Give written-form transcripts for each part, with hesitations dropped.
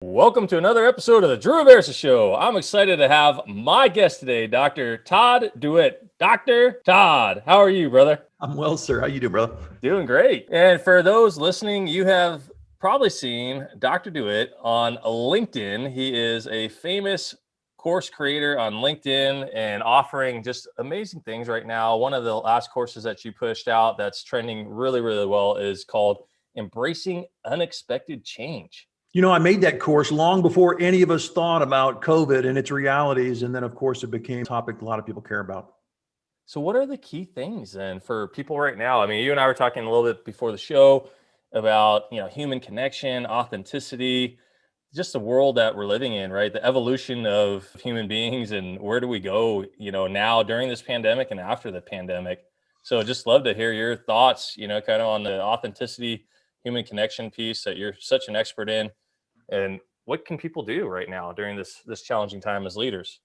Welcome to another episode of the Drew Aversa Show. I'm excited to have my guest today, Dr. Todd Dewett. Dr. Todd, how are you, brother? I'm well, sir. How you doing, brother? Doing great. And for those listening, you have probably seen Dr. Dewett on LinkedIn. He is a famous course creator on LinkedIn and offering just amazing things right now. One of the last courses that you pushed out that's trending really, really well is called Embracing Unexpected Change. You know, I made that course long before any of us thought about COVID and its realities. And then, of course, it became a topic a lot of people care about. So what are the key things then for people right now? I mean, you and I were talking a little bit before the show about, human connection, authenticity, just the world that we're living in, right? The evolution of human beings and where do we go, now during this pandemic and after the pandemic. So just love to hear your thoughts, kind of on the authenticity, human connection piece that you're such an expert in. And what can people do right now during this challenging time as leaders?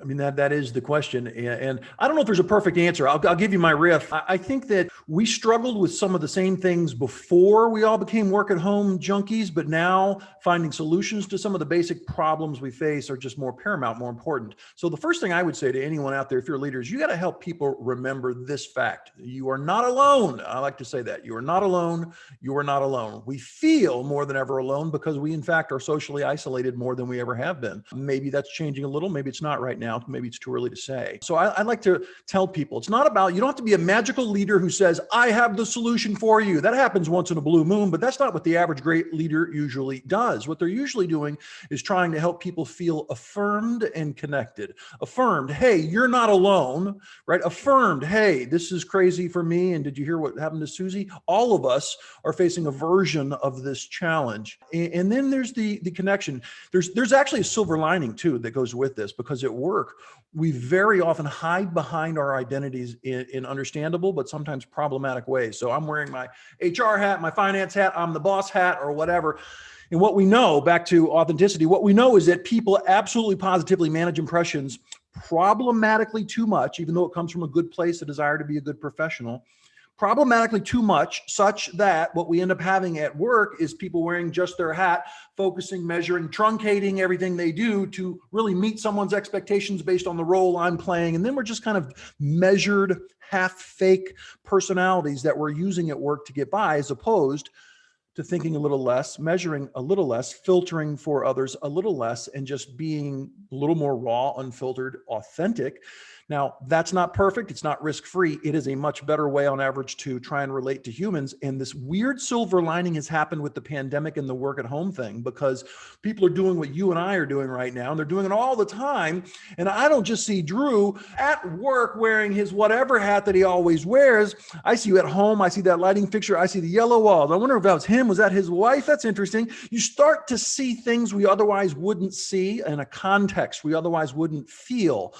I mean, that is the question. And I don't know if there's a perfect answer. I'll give you my riff. I think that we struggled with some of the same things before we all became work at home junkies, but now finding solutions to some of the basic problems we face are just more paramount, more important. So the first thing I would say to anyone out there, if you're leaders, you got to help people remember this fact. You are not alone. I like to say that. You are not alone. You are not alone. We feel more than ever alone because we, in fact, are socially isolated more than we ever have been. Maybe that's changing a little. Maybe it's not right now. Maybe it's too early to say. So I like to tell people, it's not about, you don't have to be a magical leader who says, I have the solution for you. That happens once in a blue moon, but that's not what the average great leader usually does. What they're usually doing is trying to help people feel affirmed and connected. Affirmed, hey, you're not alone, right? Affirmed, hey, this is crazy for me. And did you hear what happened to Susie? All of us are facing a version of this challenge. And then there's the connection. There's actually a silver lining too that goes with this, because at work, we very often hide behind our identities in understandable, but sometimes problematic ways. So I'm wearing my HR hat, my finance hat, I'm the boss hat or whatever. And what we know, back to authenticity, what we know is that people absolutely positively manage impressions problematically too much, even though it comes from a good place, a desire to be a good professional. Problematically too much, such that what we end up having at work is people wearing just their hat, focusing, measuring, truncating everything they do to really meet someone's expectations based on the role I'm playing. And then we're just kind of measured, half fake personalities that we're using at work to get by, as opposed to thinking a little less, measuring a little less, filtering for others a little less, and just being a little more raw, unfiltered, authentic. Now, that's not perfect. It's not risk-free. It is a much better way on average to try and relate to humans. And this weird silver lining has happened with the pandemic and the work at home thing, because people are doing what you and I are doing right now, and they're doing it all the time. And I don't just see Drew at work wearing his whatever hat that he always wears. I see you at home. I see that lighting fixture. I see the yellow walls. I wonder if that was him. Was that his wife? That's interesting. You start to see things we otherwise wouldn't see in a context we otherwise wouldn't feel.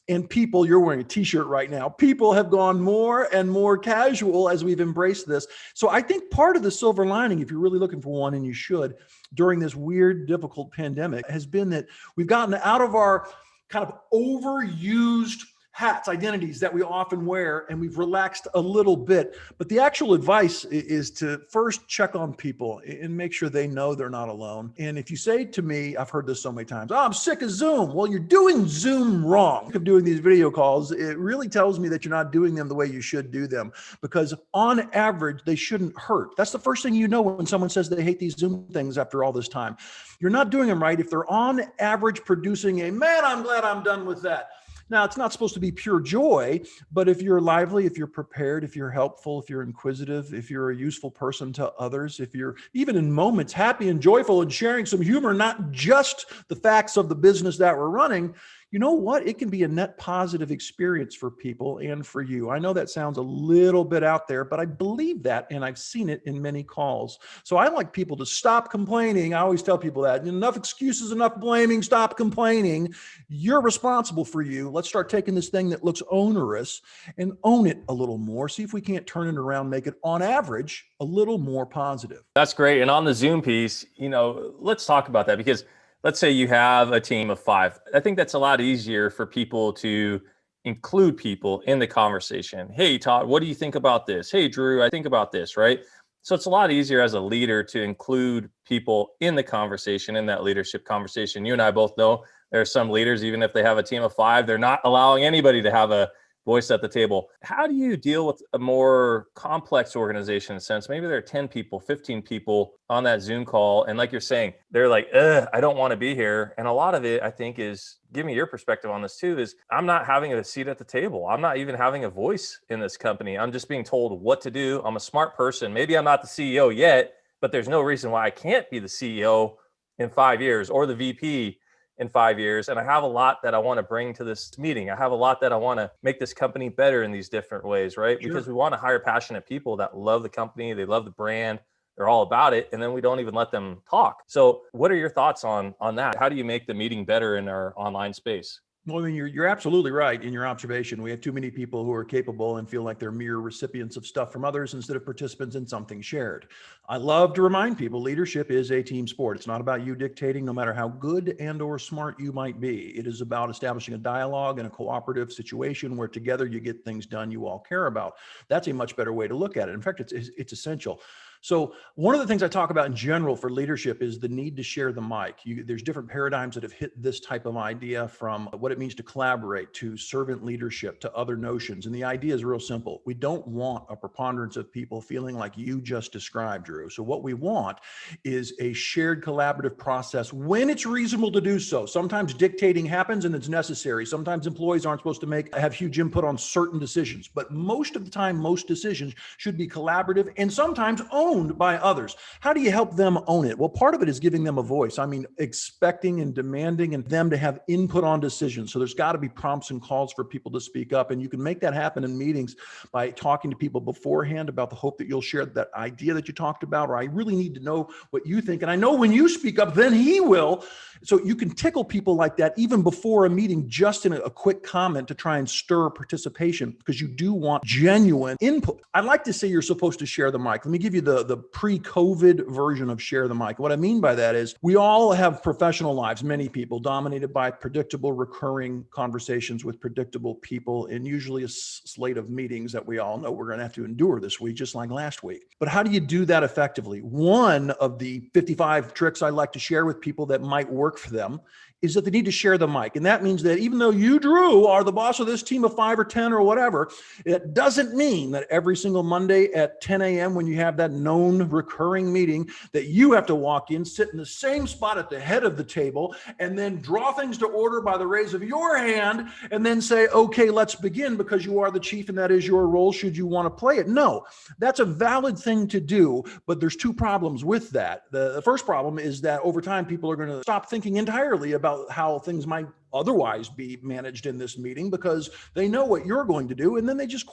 And people, you're wearing a t-shirt right now, people have gone more and more casual as we've embraced this. So I think part of the silver lining, if you're really looking for one, and you should, during this weird, difficult pandemic, has been that we've gotten out of our kind of overused hats, identities that we often wear, and we've relaxed a little bit. But the actual advice is to first check on people and make sure they know they're not alone. And if you say to me, I've heard this so many times, oh, I'm sick of Zoom. Well, you're doing Zoom wrong. Of doing these video calls, it really tells me that you're not doing them the way you should do them, because on average, they shouldn't hurt. That's the first thing you know when someone says they hate these Zoom things after all this time. You're not doing them right if they're on average producing a, man, I'm glad I'm done with that. Now, it's not supposed to be pure joy, but if you're lively, if you're prepared, if you're helpful, if you're inquisitive, if you're a useful person to others, if you're even in moments happy and joyful and sharing some humor, not just the facts of the business that we're running, you know what? It can be a net positive experience for people and for you. I know that sounds a little bit out there, but I believe that, and I've seen it in many calls. So I like people to stop complaining. I always tell people that. Enough excuses, enough blaming, stop complaining. You're responsible for you. Let's start taking this thing that looks onerous and own it a little more. See if we can't turn it around, make it on average a little more positive. That's great. And on the Zoom piece, let's talk about that, because let's say you have a team of 5. I think that's a lot easier for people to include people in the conversation. Hey, Todd, what do you think about this? Hey, Drew, I think about this, right? So it's a lot easier as a leader to include people in the conversation, in that leadership conversation. You and I both know there are some leaders, even if they have a team of 5, they're not allowing anybody to have a voice at the table. How do you deal with a more complex organization in a sense? Maybe there are 10 people, 15 people on that Zoom call. And like you're saying, they're like, I don't want to be here. And a lot of it, I think, is, give me your perspective on this too, is I'm not having a seat at the table. I'm not even having a voice in this company. I'm just being told what to do. I'm a smart person. Maybe I'm not the CEO yet, but there's no reason why I can't be the CEO in 5 years or the VP in 5 years. And I have a lot that I want to bring to this meeting. I have a lot that I want to make this company better in these different ways, right? Sure. Because we want to hire passionate people that love the company, they love the brand, they're all about it, and then we don't even let them talk. So what are your thoughts on that? How do you make the meeting better in our online space? Well, I mean, you're absolutely right in your observation. We have too many people who are capable and feel like they're mere recipients of stuff from others instead of participants in something shared. I love to remind people leadership is a team sport. It's not about you dictating, no matter how good and or smart you might be. It is about establishing a dialogue and a cooperative situation where together you get things done you all care about. That's a much better way to look at it. In fact, it's essential. So one of the things I talk about in general for leadership is the need to share the mic. There's different paradigms that have hit this type of idea, from what it means to collaborate to servant leadership to other notions. And the idea is real simple. We don't want a preponderance of people feeling like you just described, Drew. So what we want is a shared collaborative process when it's reasonable to do so. Sometimes dictating happens and it's necessary. Sometimes employees aren't supposed to have huge input on certain decisions, but most of the time, most decisions should be collaborative and sometimes owned by others. How do you help them own it? Well, part of it is giving them a voice. I mean, expecting and demanding and them to have input on decisions. So there's got to be prompts and calls for people to speak up. And you can make that happen in meetings by talking to people beforehand about the hope that you'll share that idea that you talked about, or I really need to know what you think. And I know when you speak up, then he will. So you can tickle people like that even before a meeting, just in a quick comment to try and stir participation, because you do want genuine input. I like to say you're supposed to share the mic. Let me give you the pre-COVID version of share the mic. What I mean by that is we all have professional lives, many people, dominated by predictable, recurring conversations with predictable people, and usually a slate of meetings that we all know we're going to have to endure this week, just like last week. But how do you do that effectively? One of the 55 tricks I like to share with people that might work for them is that they need to share the mic. And that means that even though you, Drew, are the boss of this team of 5 or 10 or whatever, it doesn't mean that every single Monday at 10 a.m. when you have that known recurring meeting that you have to walk in, sit in the same spot at the head of the table, and then draw things to order by the raise of your hand, and then say, okay, let's begin, because you are the chief and that is your role should you want to play it. No, that's a valid thing to do, but there's 2 problems with that. The first problem is that over time, people are going to stop thinking entirely about how things might otherwise be managed in this meeting, because they know what you're going to do, and then they just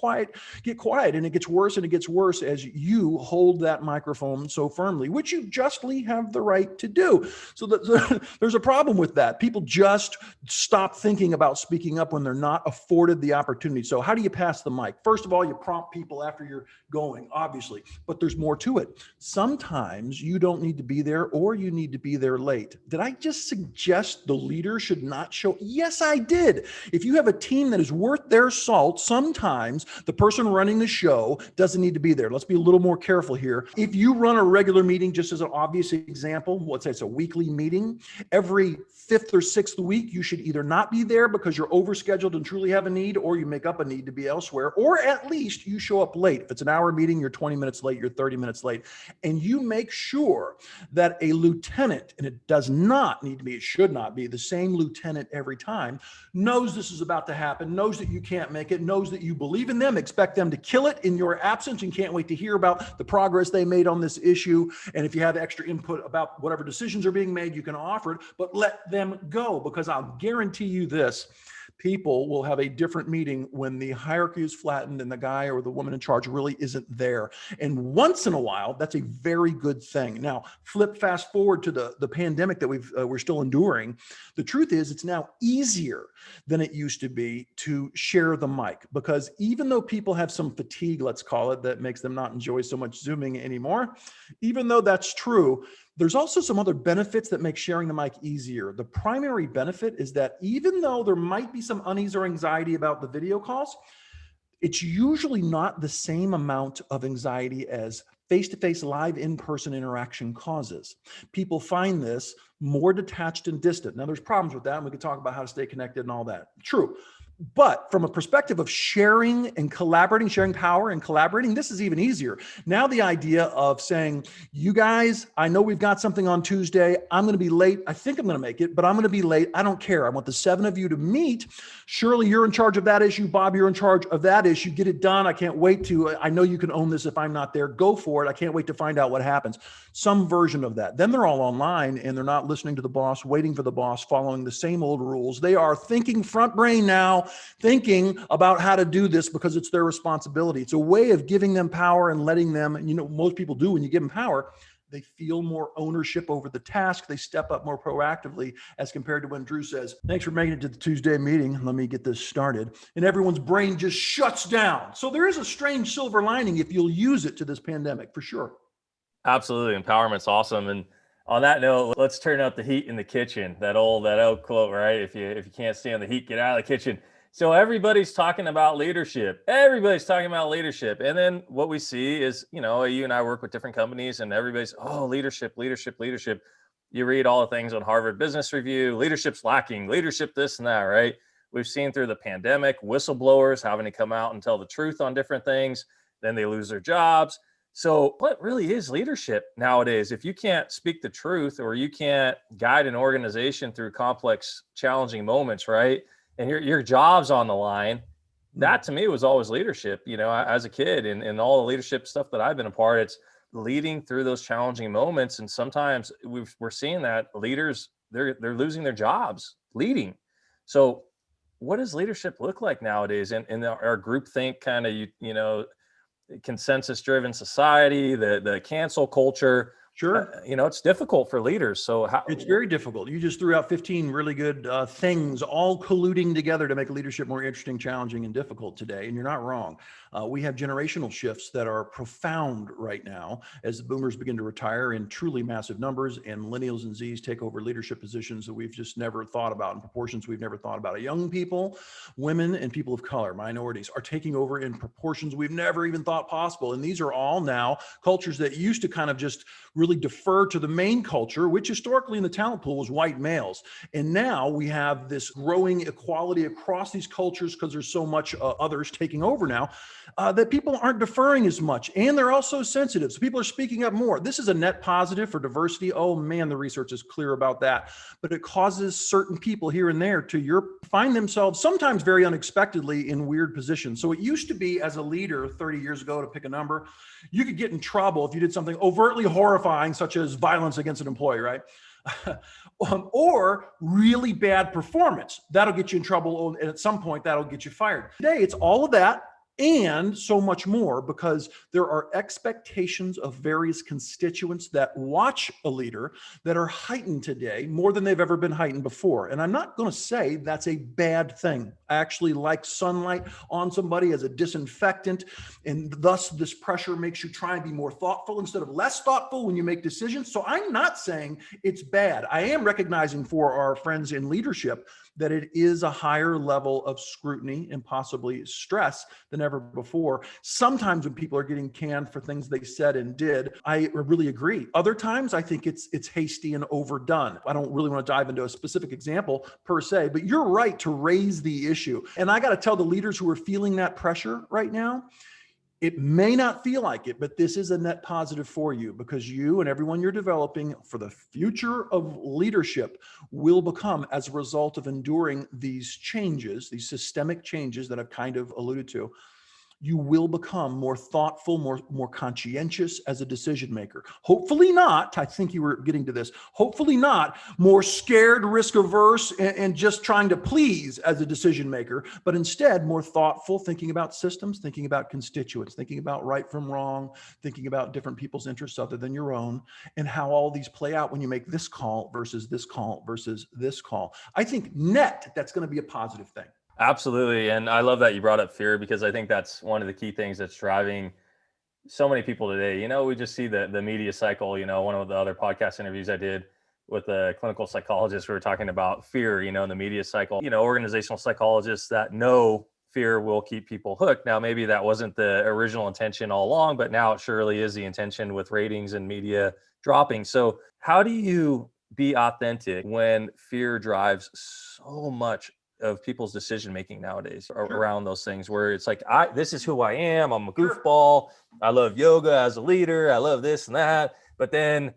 get quiet, and it gets worse and it gets worse as you hold that microphone so firmly, which you justly have the right to do. So there's a problem with that. People just stop thinking about speaking up when they're not afforded the opportunity. So how do you pass the mic? First of all, you prompt people after you're going, obviously, but there's more to it. Sometimes you don't need to be there, or you need to be there late. Did I just suggest the leader should not show? Yes, I did. If you have a team that is worth their salt, sometimes the person running the show doesn't need to be there. Let's be a little more careful here. If you run a regular meeting, just as an obvious example, let's say it's a weekly meeting, every 5th or 6th week, you should either not be there because you're overscheduled and truly have a need, or you make up a need to be elsewhere, or at least you show up late. If it's an hour meeting, you're 20 minutes late, you're 30 minutes late, and you make sure that a lieutenant, and it does not need to be, it should not be the same lieutenant every time, knows this is about to happen, knows that you can't make it, knows that you believe in them, expect them to kill it in your absence, and can't wait to hear about the progress they made on this issue. And if you have extra input about whatever decisions are being made, you can offer it, but let them go, because I'll guarantee you this: people will have a different meeting when the hierarchy is flattened and the guy or the woman in charge really isn't there. And once in a while, that's a very good thing. Now, fast forward to the pandemic that we're still enduring. The truth is, it's now easier than it used to be to share the mic, because even though people have some fatigue, let's call it, that makes them not enjoy so much Zooming anymore, even though that's true, there's also some other benefits that make sharing the mic easier. The primary benefit is that even though there might be some unease or anxiety about the video calls, it's usually not the same amount of anxiety as face-to-face live in-person interaction causes. People find this more detached and distant. Now there's problems with that, and we could talk about how to stay connected and all that. True. But from a perspective of sharing and collaborating, sharing power and collaborating, this is even easier. Now the idea of saying, you guys, I know we've got something on Tuesday. I'm going to be late. I think I'm going to make it, but I'm going to be late. I don't care. I want the 7 of you to meet. Shirley, you're in charge of that issue. Bob, you're in charge of that issue. Get it done. I can't wait to, I know you can own this if I'm not there. Go for it. I can't wait to find out what happens. Some version of that. Then they're all online and they're not listening to the boss, waiting for the boss, following the same old rules. They are thinking front brain now, thinking about how to do this because it's their responsibility. It's a way of giving them power and letting them, and most people do when you give them power, they feel more ownership over the task. They step up more proactively as compared to when Drew says, thanks for making it to the Tuesday meeting. Let me get this started. And everyone's brain just shuts down. So there is a strange silver lining if you'll use it to this pandemic for sure. Absolutely. Empowerment's awesome. And on that note, let's turn up the heat in the kitchen. That old quote, right? If you can't stand the heat, get out of the kitchen. So everybody's talking about leadership. Everybody's talking about leadership. And then what we see is, you and I work with different companies and everybody's, leadership. You read all the things on Harvard Business Review, leadership's lacking, leadership this and that, right? We've seen through the pandemic, whistleblowers having to come out and tell the truth on different things. Then they lose their jobs. So what really is leadership nowadays? If you can't speak the truth or you can't guide an organization through complex, challenging moments, right? And your job's on the line, that to me was always leadership. As a kid and all the leadership stuff that I've been a part, it's leading through those challenging moments. And sometimes we're seeing that leaders, they're losing their jobs leading. So what does leadership look like nowadays in our groupthink kind of, consensus driven society, the cancel culture? Sure. It's difficult for leaders. So it's very difficult. You just threw out 15 really good things all colluding together to make leadership more interesting, challenging, and difficult today. And you're not wrong. We have generational shifts that are profound right now as the boomers begin to retire in truly massive numbers and millennials and Zs take over leadership positions that we've just never thought about in proportions we've never thought about. Young people, women, and people of color, minorities, are taking over in proportions we've never even thought possible. And these are all now cultures that used to kind of just really defer to the main culture, which historically in the talent pool was white males. And now we have this growing equality across these cultures because there's so much others taking over now that people aren't deferring as much. And they're also sensitive. So people are speaking up more. This is a net positive for diversity. Oh man, the research is clear about that. But it causes certain people here and there to find themselves sometimes very unexpectedly in weird positions. So it used to be as a leader 30 years ago, to pick a number, you could get in trouble if you did something overtly horrifying, such as violence against an employee, right? Or really bad performance. That'll get you in trouble, and at some point that'll get you fired. Today, it's all of that and so much more, because there are expectations of various constituents that watch a leader that are heightened today more than they've ever been heightened before. And I'm not going to say that's a bad thing. I actually like sunlight on somebody as a disinfectant, and thus this pressure makes you try and be more thoughtful instead of less thoughtful when you make decisions. So I'm not saying it's bad. I am recognizing for our friends in leadership that it is a higher level of scrutiny and possibly stress than ever before. Sometimes when people are getting canned for things they said and did, I really agree. Other times I think it's hasty and overdone. I don't really want to dive into a specific example per se, but you're right to raise the issue. And I got to tell the leaders who are feeling that pressure right now, it may not feel like it, but this is a net positive for you, because you and everyone you're developing for the future of leadership will become as a result of enduring these changes, these systemic changes that I've kind of alluded to. You will become more thoughtful, more conscientious as a decision maker. Hopefully not, I think you were getting to this, hopefully not more scared, risk averse, and just trying to please as a decision maker, but instead more thoughtful, thinking about systems, thinking about constituents, thinking about right from wrong, thinking about different people's interests other than your own, and how all these play out when you make this call versus this call versus this call. I think net, that's going to be a positive thing. Absolutely. And I love that you brought up fear, because I think that's one of the key things that's driving so many people today. We just see the media cycle. One of the other podcast interviews I did with a clinical psychologist, we were talking about fear, in the media cycle, organizational psychologists that know fear will keep people hooked. Now, maybe that wasn't the original intention all along, but now it surely is the intention with ratings and media dropping. So how do you be authentic when fear drives so much of people's decision making nowadays around those things, where it's like, this is who I am. I'm a goofball. I love yoga as a leader. I love this and that. But then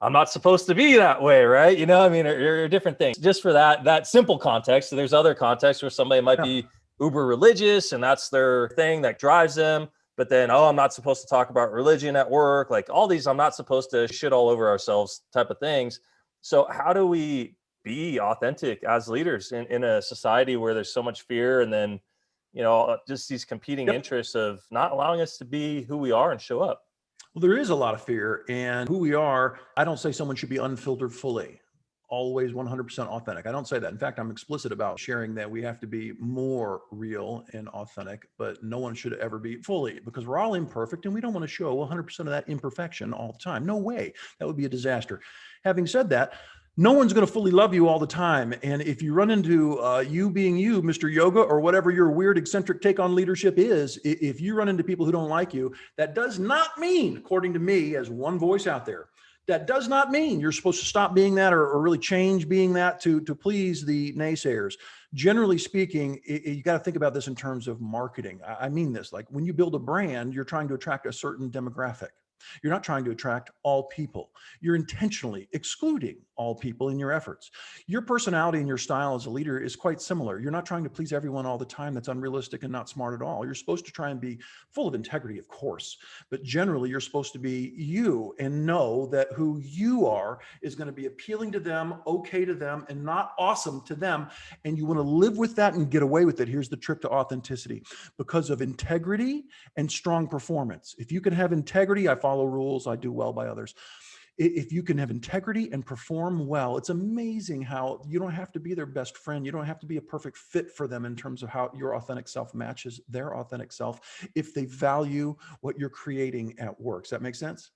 I'm not supposed to be that way, right? You know, I mean, there are different things. Just for that simple context. So there's other contexts where somebody might be uber religious and that's their thing that drives them. But then, I'm not supposed to talk about religion at work. Like all these, I'm not supposed to shit all over ourselves type of things. So how do we be authentic as leaders in a society where there's so much fear, and then, just these competing interests of not allowing us to be who we are and show up? Well, there is a lot of fear, and who we are. I don't say someone should be unfiltered fully, always 100% authentic. I don't say that. In fact, I'm explicit about sharing that we have to be more real and authentic, but no one should ever be fully, because we're all imperfect and we don't want to show 100% of that imperfection all the time. No way. That would be a disaster. Having said that, no one's going to fully love you all the time. And if you run into you being you, Mr. Yoga, or whatever your weird eccentric take on leadership is, if you run into people who don't like you, that does not mean, according to me, as one voice out there, that does not mean you're supposed to stop being that or really change being that to please the naysayers. Generally speaking, you got to think about this in terms of marketing. I mean this, like when you build a brand, you're trying to attract a certain demographic. You're not trying to attract all people. You're intentionally excluding all people in your efforts. Your personality and your style as a leader is quite similar. You're not trying to please everyone all the time. That's unrealistic and not smart at all. You're supposed to try and be full of integrity, of course, but generally you're supposed to be you and know that who you are is going to be appealing to them, okay to them, and not awesome to them. And you want to live with that and get away with it. Here's the trick to authenticity: because of integrity and strong performance. If you can have integrity, I follow rules, I do well by others. If you can have integrity and perform well, it's amazing how you don't have to be their best friend. You don't have to be a perfect fit for them in terms of how your authentic self matches their authentic self if they value what you're creating at work. Does that make sense?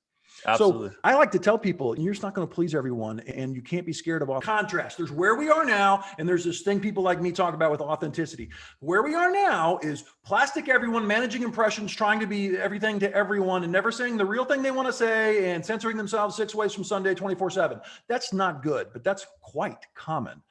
Absolutely. So I like to tell people, you're just not going to please everyone, and you can't be scared of contrast. There's where we are now, and there's this thing people like me talk about with authenticity. Where we are now is plastic everyone, managing impressions, trying to be everything to everyone, and never saying the real thing they want to say, and censoring themselves 6 ways from Sunday, 24/7. That's not good, but that's quite common.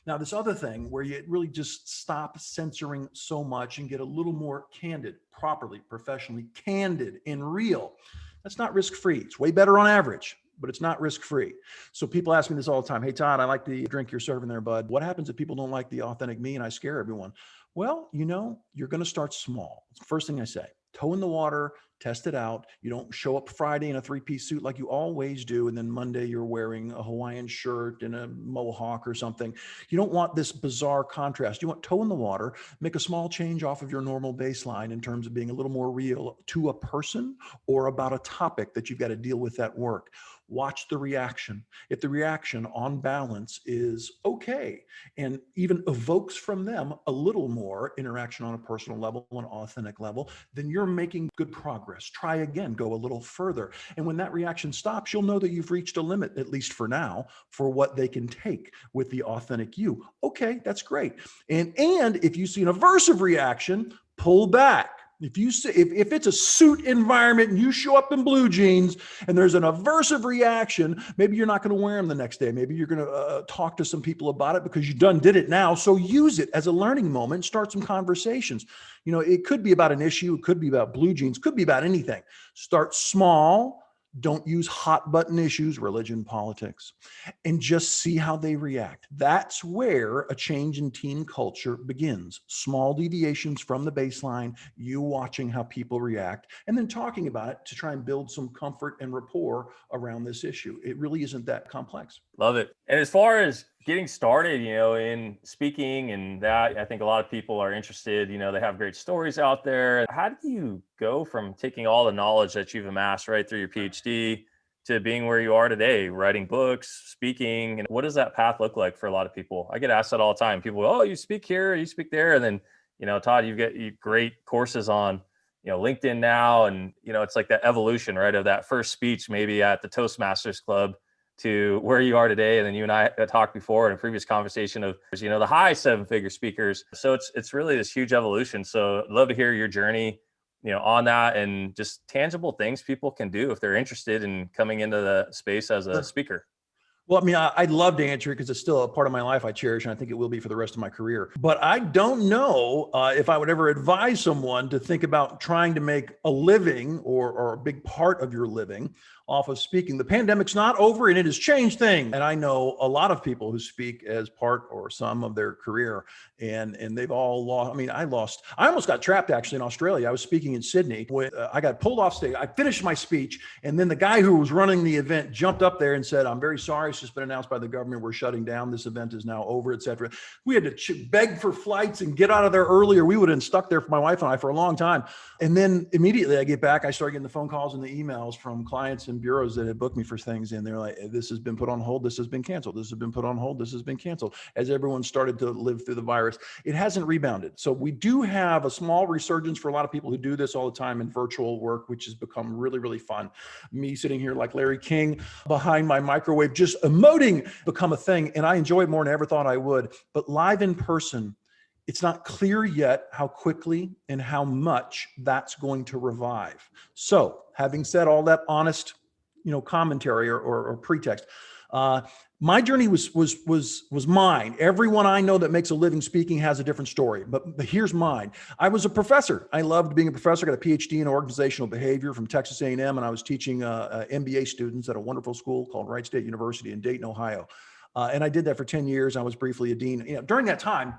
Now, this other thing where you really just stop censoring so much and get a little more candid, properly, professionally candid and real. That's not risk-free. It's way better on average, but it's not risk-free. So people ask me this all the time. Hey, Todd, I like the drink you're serving there, bud. What happens if people don't like the authentic me and I scare everyone? Well, you're going to start small. It's the first thing I say. Toe in the water, test it out. You don't show up Friday in a 3-piece suit like you always do, and then Monday you're wearing a Hawaiian shirt and a mohawk or something. You don't want this bizarre contrast. You want toe in the water, make a small change off of your normal baseline in terms of being a little more real to a person or about a topic that you've got to deal with at work. Watch the reaction. If the reaction on balance is okay and even evokes from them a little more interaction on a personal level, an authentic level, then you're making good progress. Try again, go a little further. And when that reaction stops, you'll know that you've reached a limit, at least for now, for what they can take with the authentic you. Okay, that's great. And if you see an aversive reaction, pull back. If it's a suit environment and you show up in blue jeans and there's an aversive reaction, maybe you're not going to wear them the next day. Maybe you're going to talk to some people about it because you did it now. So use it as a learning moment, start some conversations. It could be about an issue. It could be about blue jeans, could be about anything. Start small. Don't use hot button issues, religion, politics, and just see how they react. That's where a change in team culture begins. Small deviations from the baseline, you watching how people react, and then talking about it to try and build some comfort and rapport around this issue. It really isn't that complex. Love it. And as far as getting started, in speaking and that, I think a lot of people are interested, they have great stories out there. How do you go from taking all the knowledge that you've amassed right through your PhD to being where you are today, writing books, speaking? And what does that path look like for a lot of people? I get asked that all the time. People go, oh, you speak here, you speak there. And then, Todd, you've got great courses on, LinkedIn now. And, it's like that evolution, right, of that first speech, maybe at the Toastmasters Club, to where you are today. And then you and I talked before in a previous conversation of, the high 7-figure speakers. So it's really this huge evolution. So I'd love to hear your journey, on that, and just tangible things people can do if they're interested in coming into the space as a speaker. Well, I mean, I'd love to answer it because it's still a part of my life I cherish, and I think it will be for the rest of my career. But I don't know if I would ever advise someone to think about trying to make a living or a big part of your living off of speaking. The pandemic's not over, and it has changed things. And I know a lot of people who speak as part or some of their career, and they've all lost. I mean, I almost got trapped actually in Australia. I was speaking in Sydney when I got pulled off stage. I finished my speech, and then the guy who was running the event jumped up there and said, "I'm very sorry. It's just been announced by the government. We're shutting down. This event is now over," etc. We had to beg for flights and get out of there earlier. We would have been stuck there for my wife and I for a long time. And then immediately I get back, I start getting the phone calls and the emails from clients and bureaus that had booked me for things. And they're like, "This has been put on hold. This has been canceled. This has been put on hold. This has been canceled." As everyone started to live through the virus, it hasn't rebounded. So we do have a small resurgence for a lot of people who do this all the time in virtual work, which has become really, really fun. Me sitting here like Larry King behind my microwave, just emoting, become a thing. And I enjoy it more than I ever thought I would. But live in person, it's not clear yet how quickly and how much that's going to revive. So having said all that honest, commentary or pretext, my journey was mine. Everyone I know that makes a living speaking has a different story, but here's mine. I was a professor. I loved being a professor. I got a Ph.D. in organizational behavior from Texas A&M, and I was teaching MBA students at a wonderful school called Wright State University in Dayton, Ohio. And I did that for 10 years. I was briefly a dean. During that time,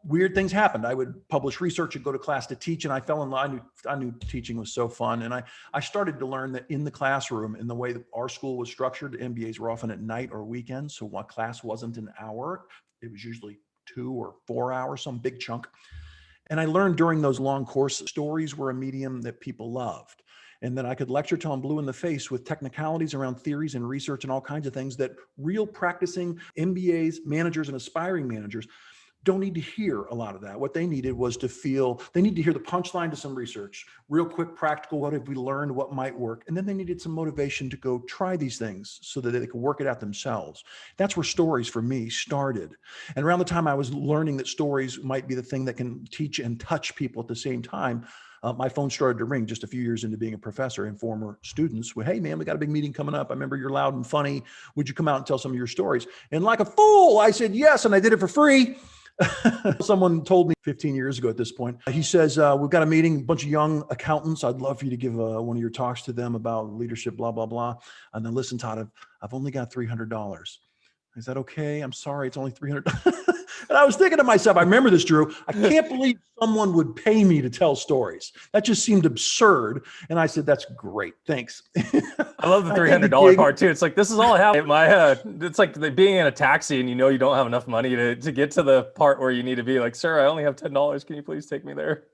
weird things happened. I would publish research and go to class to teach, and I fell in love. I knew teaching was so fun. And I started to learn that in the classroom, in the way that our school was structured, MBAs were often at night or weekends. So while class wasn't an hour, it was usually 2 or 4 hours, some big chunk. And I learned during those long courses, stories were a medium that people loved. And then I could lecture till I'm blue in the face with technicalities around theories and research and all kinds of things that real practicing MBAs, managers, and aspiring managers don't need to hear a lot of that. What they needed was they need to hear the punchline to some research, real quick, practical, what have we learned, what might work? And then they needed some motivation to go try these things so that they could work it out themselves. That's where stories for me started. And around the time I was learning that stories might be the thing that can teach and touch people at the same time, my phone started to ring just a few years into being a professor, and former students were, "Hey man, we got a big meeting coming up. I remember you're loud and funny. Would you come out and tell some of your stories?" And like a fool, I said yes, and I did it for free. Someone told me 15 years ago at this point, he says, "We've got a meeting, a bunch of young accountants. I'd love for you to give one of your talks to them about leadership, blah, blah, blah. And then listen, Todd, I've only got $300. Is that okay? I'm sorry, it's only $300. And I was thinking to myself, I remember this, Drew, I can't believe someone would pay me to tell stories. That just seemed absurd. And I said, "That's great. Thanks." I love the $300 part too. It's like, this is all I have in my head. It's like being in a taxi and you don't have enough money to get to the part where you need to be like, "Sir, I only have $10. Can you please take me there?"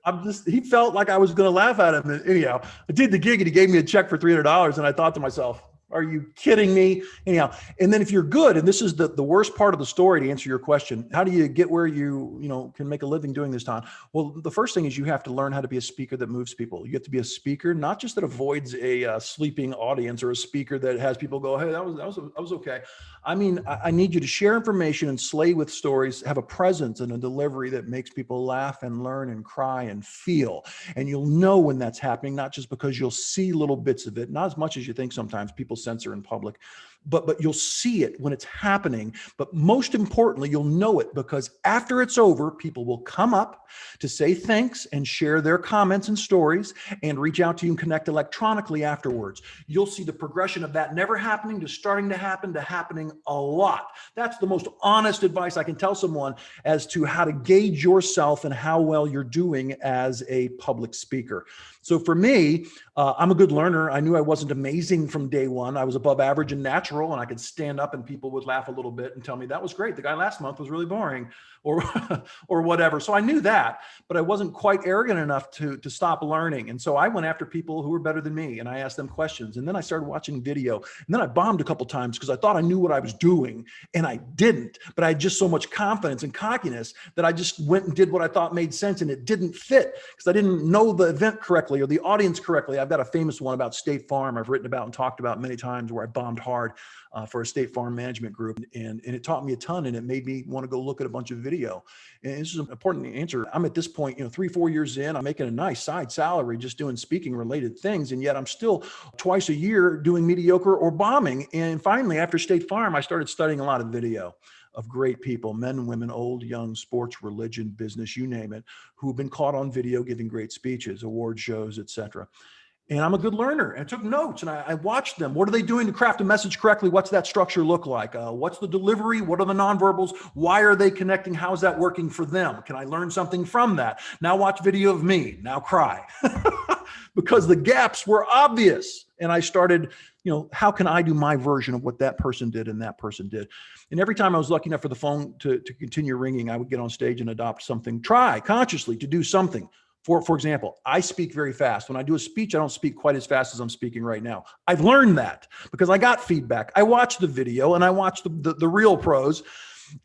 He felt like I was going to laugh at him. And anyhow, I did the gig and he gave me a check for $300. And I thought to myself, are you kidding me? Anyhow, and then if you're good, and this is the worst part of the story to answer your question, how do you get where you can make a living doing this, Todd? Well, the first thing is you have to learn how to be a speaker that moves people. You have to be a speaker, not just that avoids a sleeping audience, or a speaker that has people go, "Hey, that was okay." I mean, I need you to share information and slay with stories, have a presence and a delivery that makes people laugh and learn and cry and feel. And you'll know when that's happening, not just because you'll see little bits of it, not as much as you think sometimes people censor in public, but you'll see it when it's happening. But most importantly, you'll know it because after it's over, people will come up to say thanks and share their comments and stories and reach out to you and connect electronically afterwards. You'll see the progression of that never happening to starting to happening a lot. That's the most honest advice I can tell someone as to how to gauge yourself and how well you're doing as a public speaker. So for me, I'm a good learner. I knew I wasn't amazing from day one. I was above average and natural, and I could stand up and people would laugh a little bit and tell me that was great. The guy last month was really boring, or whatever. So I knew that, but I wasn't quite arrogant enough to stop learning. And so I went after people who were better than me, and I asked them questions. And then I started watching video, and then I bombed a couple times because I thought I knew what I was doing, and I didn't. But I had just so much confidence and cockiness that I just went and did what I thought made sense, and it didn't fit because I didn't know the event correctly or the audience correctly. I've got a famous one about State Farm I've written about and talked about many times where I bombed hard. for a State Farm Management Group. And it taught me a ton, and it made me want to go look at a bunch of video. And this is an important answer. I'm at this point, 3-4 years in, I'm making a nice side salary just doing speaking related things. And yet I'm still twice a year doing mediocre or bombing. And finally, after State Farm, I started studying a lot of video of great people, men and women, old, young, sports, religion, business, you name it, who've been caught on video giving great speeches, award shows, etc. And I'm a good learner, and I took notes and I watched them. What are they doing to craft a message correctly? What's that structure look like? What's the delivery? What are the nonverbals? Why are they connecting? How's that working for them? Can I learn something from that? Now watch video of me, now cry. Because the gaps were obvious. And I started, how can I do my version of what that person did and that person did? And every time I was lucky enough for the phone to continue ringing, I would get on stage and adopt something, try consciously to do something. For example, I speak very fast. When I do a speech, I don't speak quite as fast as I'm speaking right now. I've learned that because I got feedback. I watched the video and I watched the real pros,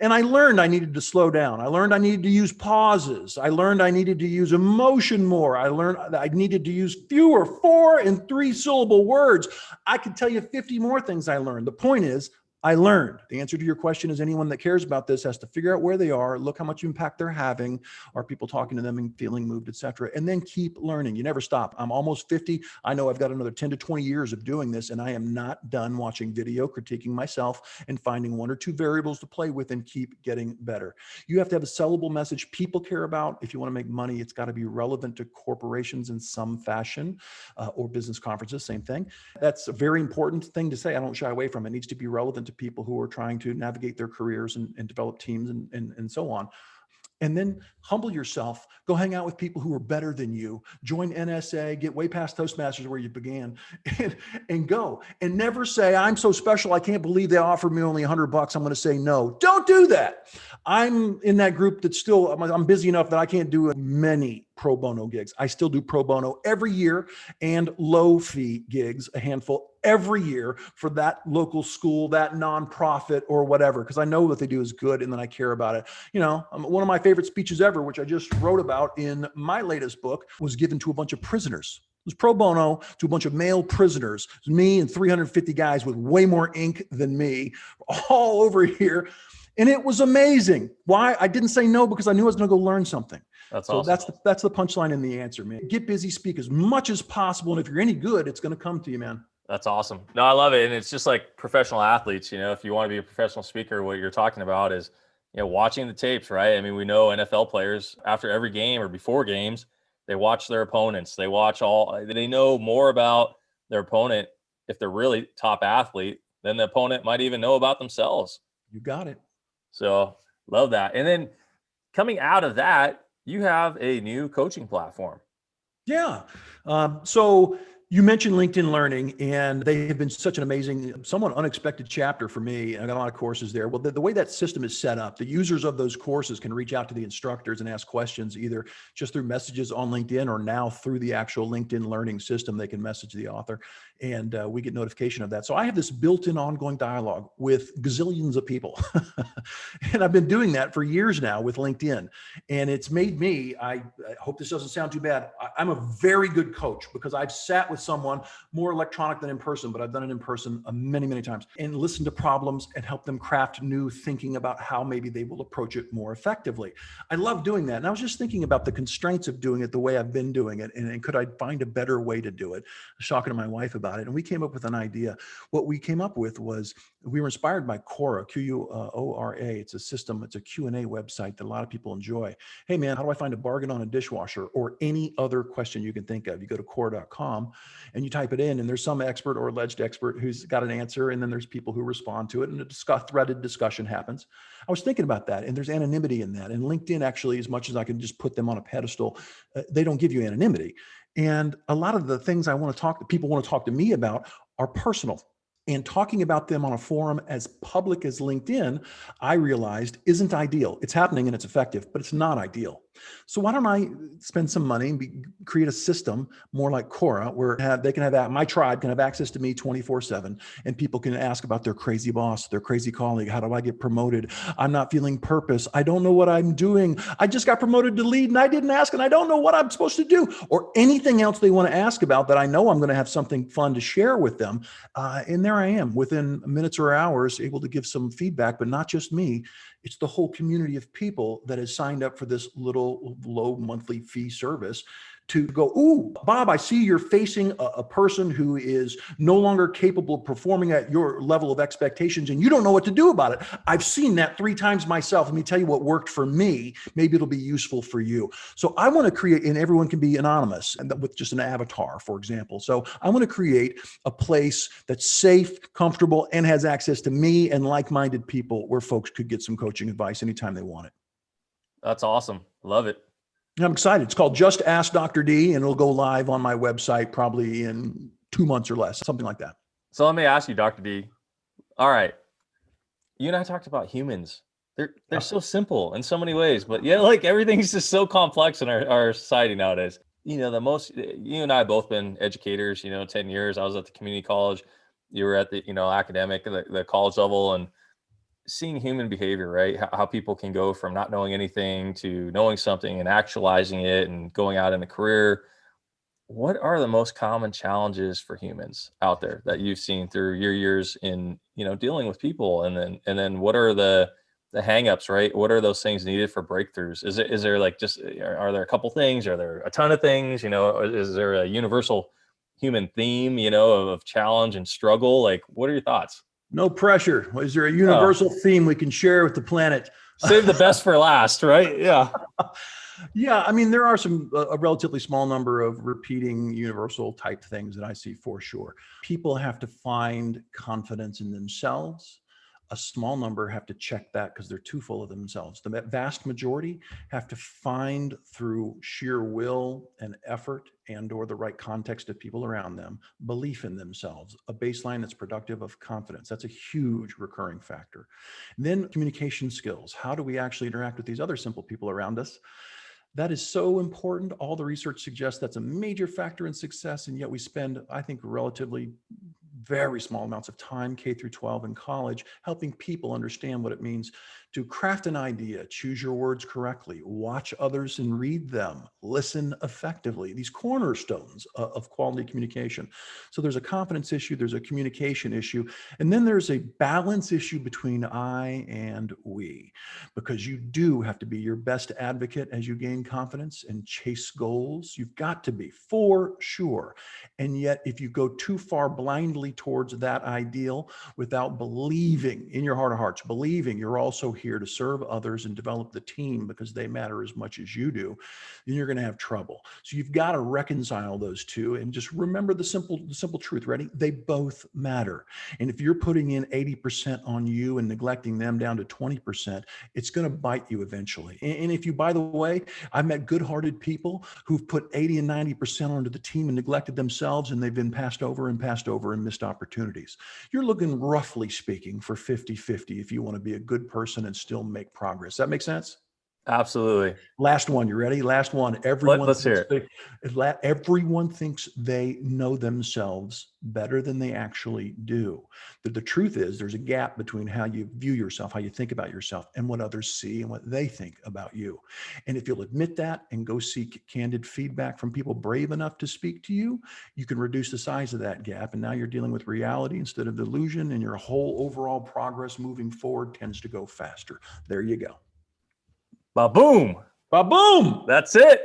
and I learned I needed to slow down. I learned I needed to use pauses. I learned I needed to use emotion more. I learned I needed to use fewer 4 and 3 syllable words. I could tell you 50 more things I learned. The point is, I learned. The answer to your question is anyone that cares about this has to figure out where they are, look how much impact they're having, are people talking to them and feeling moved, et cetera, and then keep learning. You never stop. I'm almost 50. I know I've got another 10 to 20 years of doing this, and I am not done watching video, critiquing myself, and finding 1 or 2 variables to play with and keep getting better. You have to have a sellable message people care about. If you want to make money, it's got to be relevant to corporations in some fashion, or business conferences, same thing. That's a very important thing to say. I don't shy away from it. It needs to be relevant to people who are trying to navigate their careers and develop teams and so on. And then humble yourself, go hang out with people who are better than you, join NSA, get way past Toastmasters where you began, and go. And never say, I'm so special, I can't believe they offered me only $100. I'm going to say no. Don't do that. I'm in that group that's still, I'm busy enough that I can't do many pro bono gigs. I still do pro bono every year and low fee gigs, a handful every year for that local school, that nonprofit or whatever, because I know what they do is good and then I care about it. One of my favorite speeches ever, which I just wrote about in my latest book, was given to a bunch of prisoners. It was pro bono to a bunch of male prisoners. It was me and 350 guys with way more ink than me all over here. And it was amazing. Why? I didn't say no because I knew I was going to go learn something. That's so awesome. That's the punchline in the answer, man. Get busy, speak as much as possible. And if you're any good, it's going to come to you, man. That's awesome. No, I love it. And it's just like professional athletes, if you want to be a professional speaker, what you're talking about is, watching the tapes, right? I mean, we know NFL players after every game or before games, they watch their opponents. They know more about their opponent if they're really top athlete than the opponent might even know about themselves. You got it. So love that. And then coming out of that, you have a new coaching platform. Yeah. So you mentioned LinkedIn Learning, and they have been such an amazing, somewhat unexpected chapter for me. I got a lot of courses there. Well, the way that system is set up, the users of those courses can reach out to the instructors and ask questions either just through messages on LinkedIn or now through the actual LinkedIn Learning system. They can message the author, and we get notification of that. So I have this built-in ongoing dialogue with gazillions of people. And I've been doing that for years now with LinkedIn. And it's made me, I hope this doesn't sound too bad, I'm a very good coach because I've sat with someone more electronic than in person, but I've done it in person many, many times, and listened to problems and help them craft new thinking about how maybe they will approach it more effectively. I love doing that. And I was just thinking about the constraints of doing it the way I've been doing it. And could I find a better way to do it? I was talking to my wife about it, and we came up with an idea. What we came up with was we were inspired by Quora, Quora. It's a system, it's a Q&A website that a lot of people enjoy. Hey man, how do I find a bargain on a dishwasher, or any other question you can think of? You go to Quora.com and you type it in, and there's some expert or alleged expert who's got an answer, and then there's people who respond to it, and a threaded discussion happens. I was thinking about that, and there's anonymity in that. And LinkedIn actually, as much as I can just put them on a pedestal, they don't give you anonymity. And a lot of the things people want to talk to me about are personal. And talking about them on a forum as public as LinkedIn, I realized isn't ideal. It's happening and it's effective, but it's not ideal. So why don't I spend some money and create a system more like Quora, where my tribe can have access to me 24/7, and people can ask about their crazy boss, their crazy colleague. How do I get promoted? I'm not feeling purpose. I don't know what I'm doing. I just got promoted to lead and I didn't ask, and I don't know what I'm supposed to do, or anything else they want to ask about that I know I'm going to have something fun to share with them. And they're there I am within minutes or hours, able to give some feedback, but not just me. It's the whole community of people that has signed up for this little low monthly fee service to go, ooh, Bob, I see you're facing a person who is no longer capable of performing at your level of expectations, and you don't know what to do about it. I've seen that 3 times myself. Let me tell you what worked for me. Maybe it'll be useful for you. So I want to create, and everyone can be anonymous and with just an avatar, for example. So I want to create a place that's safe, comfortable, and has access to me and like-minded people where folks could get some coaching advice anytime they want it. That's awesome. Love it. I'm excited. It's called Just Ask Dr. D, and it'll go live on my website probably in 2 months or less, something like that. So let me ask you, Dr. D. All right. You and I talked about humans. They're so simple in so many ways, but yeah, like everything's just so complex in our society nowadays. You and I both been educators, 10 years. I was at the community college. You were at the, academic, the college level, and seeing human behavior, right? How people can go from not knowing anything to knowing something and actualizing it and going out in a career. What are the most common challenges for humans out there that you've seen through your years in, dealing with people? And then what are the hangups, right? What are those things needed for breakthroughs? Is there like are there a couple things? Are there a ton of things? Is there a universal human theme, of challenge and struggle? Like, what are your thoughts? No pressure. Is there a universal theme we can share with the planet? Save the best for last, right? Yeah. Yeah. I mean, there are a relatively small number of repeating universal type things that I see for sure. People have to find confidence in themselves. A small number have to check that because they're too full of themselves. The vast majority have to find through sheer will and effort or the right context of people around them, belief in themselves, a baseline that's productive of confidence. That's a huge recurring factor. And then communication skills. How do we actually interact with these other simple people around us? That is so important. All the research suggests that's a major factor in success. And yet we spend, I think, relatively very small amounts of time, K through 12 in college, helping people understand what it means to craft an idea, choose your words correctly, watch others and read them, listen effectively, these cornerstones of quality communication. So there's a confidence issue, there's a communication issue, and then there's a balance issue between I and we, because you do have to be your best advocate as you gain confidence and chase goals. You've got to be, for sure. And yet, if you go too far blindly towards that ideal without believing in your heart of hearts, believing you're also here to serve others and develop the team because they matter as much as you do, then you're going to have trouble. So you've got to reconcile those two and just remember the simple truth. Ready? They both matter. And if you're putting in 80% on you and neglecting them down to 20%, it's going to bite you eventually. And if you, by the way, I've met good-hearted people who've put 80 and 90% onto the team and neglected themselves, and they've been passed over and missed opportunities. You're looking, roughly speaking, for 50-50 if you want to be a good person and still make progress. That make sense? Absolutely. Last one. You ready? Last one. Let's hear it. Everyone thinks they know themselves better than they actually do. The truth is there's a gap between how you view yourself, how you think about yourself, and what others see and what they think about you. And if you'll admit that and go seek candid feedback from people brave enough to speak to you, you can reduce the size of that gap. And now you're dealing with reality instead of delusion, and your whole overall progress moving forward tends to go faster. There you go. Ba-boom. Ba-boom. That's it.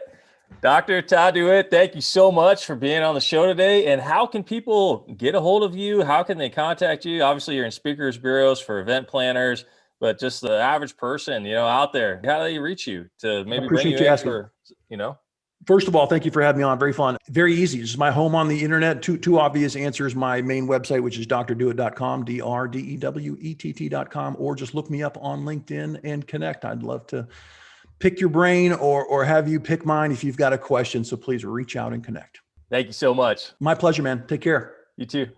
Dr. Todd Dewett, thank you so much for being on the show today. And how can people get a hold of you? How can they contact you? Obviously, you're in speakers bureaus for event planners, but just the average person, out there, how do they reach you to maybe bring you in for, First of all, thank you for having me on. Very fun. Very easy. This is my home on the internet. Two obvious answers. My main website, which is drdewett.com, DRDEWETT.com, or just look me up on LinkedIn and connect. I'd love to pick your brain or have you pick mine if you've got a question. So please reach out and connect. Thank you so much. My pleasure, man. Take care. You too.